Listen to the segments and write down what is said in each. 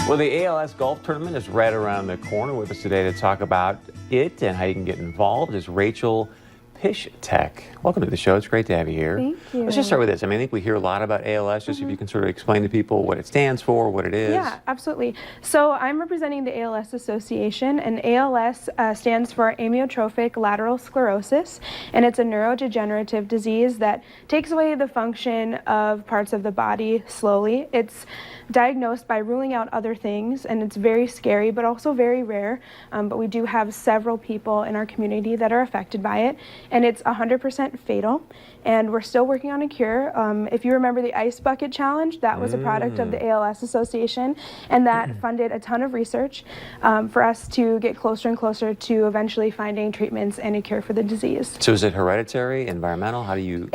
Well, the ALS Golf Tournament is right around the corner. With us today to talk about it and how you can get involved is Rachel Pishtek. Welcome to the show. It's great to have you here. Thank you. Let's just start with this. I think we hear a lot about ALS. Just if you can sort of explain to people what it stands for, what it is. Yeah, absolutely. So I'm representing the ALS Association, and ALS stands for amyotrophic lateral sclerosis, and it's a neurodegenerative disease that takes away the function of parts of the body slowly. It's diagnosed by ruling out other things, and it's very scary, but also very rare. But we do have several people in our community that are affected by it, and it's 100% fatal, and we're still working on a cure. If you remember the Ice Bucket Challenge, that was a product of the ALS Association, and that funded a ton of research for us to get closer and closer to eventually finding treatments and a cure for the disease. So is it hereditary, environmental? How do you...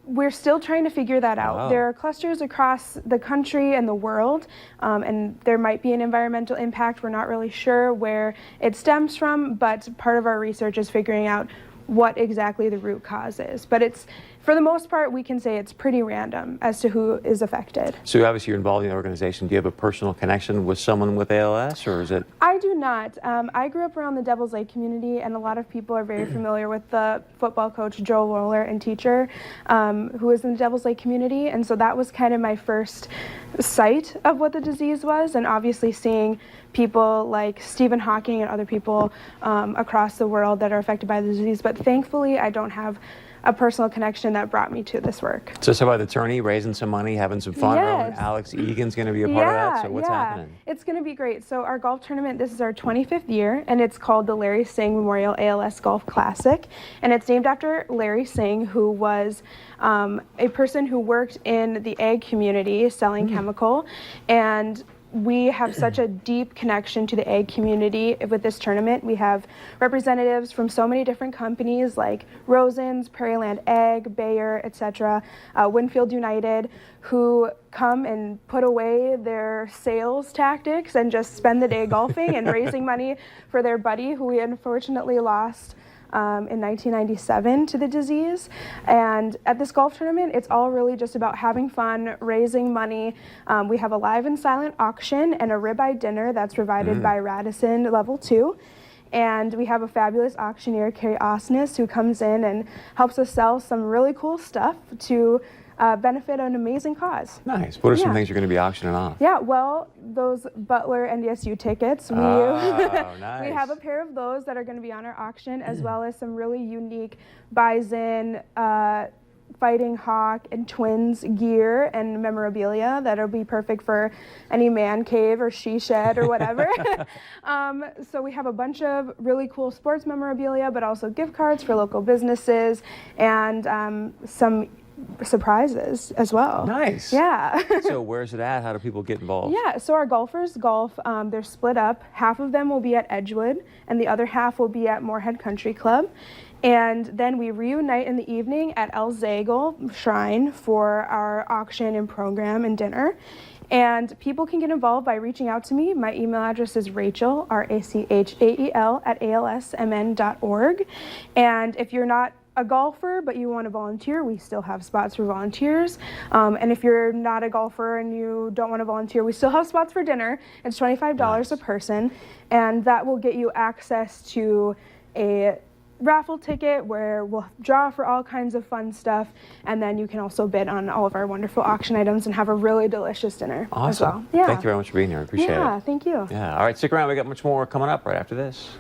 We're still trying to figure that out. Wow. There are clusters across the country and the world, and there might be an environmental impact. We're not really sure where it stems from, but part of our research is figuring out what exactly the root cause is. But it's, for the most part, we can say it's pretty random as to who is affected. So obviously you're involved in the organization. Do you have a personal connection with someone with ALS, or is it... I do not. I grew up around the Devil's Lake community, and a lot of people are very familiar with the football coach Joe Roller and teacher who is in the Devil's Lake community, and so that was kind of my first sight of what the disease was, and obviously seeing people like Stephen Hawking and other people across the world that are affected by the disease. But thankfully, I don't have a personal connection that brought me to this work. So about the tourney, raising some money, having some fun. Yes. Alex Egan's going to be a part of that. So what's happening? It's going to be great. So our golf tournament, this is our 25th year, and it's called the Larry Singh Memorial ALS Golf Classic, and it's named after Larry Singh, who was a person who worked in the ag community selling chemical, and we have such a deep connection to the ag community with this tournament. We have representatives from so many different companies like Rosen's, Prairieland Ag, Bayer, etc., Winfield United, who come and put away their sales tactics and just spend the day golfing and raising money for their buddy who we unfortunately lost in 1997 to the disease. And at this golf tournament, it's all really just about having fun, raising money. We have a live and silent auction and a ribeye dinner that's provided by Radisson Level 2. And we have a fabulous auctioneer, Carrie Osnes, who comes in and helps us sell some really cool stuff to benefit an amazing cause. Nice. What are some things you're going to be auctioning off? Yeah, well, those Butler NDSU tickets. Nice. We have a pair of those that are going to be on our auction, as well as some really unique Bison, Fighting Hawk, and Twins gear and memorabilia that'll be perfect for any man cave or she shed or whatever. So we have a bunch of really cool sports memorabilia, but also gift cards for local businesses and some surprises as well. Nice. Yeah. So where's it at? How do people get involved? Yeah, so our golfers golf, they're split up. Half of them will be at Edgewood, and the other half will be at Moorhead Country Club. And then we reunite in the evening at El Zagel Shrine for our auction and program and dinner. And people can get involved by reaching out to me. My email address is Rachel, RACHAEL, @alsmn.org. And if you're not a golfer but you want to volunteer, we still have spots for volunteers. And if you're not a golfer and you don't want to volunteer, we still have spots for dinner. It's $25 a person, and that will get you access to a raffle ticket where we'll draw for all kinds of fun stuff, and then you can also bid on all of our wonderful auction items and have a really delicious dinner as well. Awesome. Yeah. Thank you very much for being here. I appreciate it. Yeah, thank you. Yeah. All right, stick around. We got much more coming up right after this.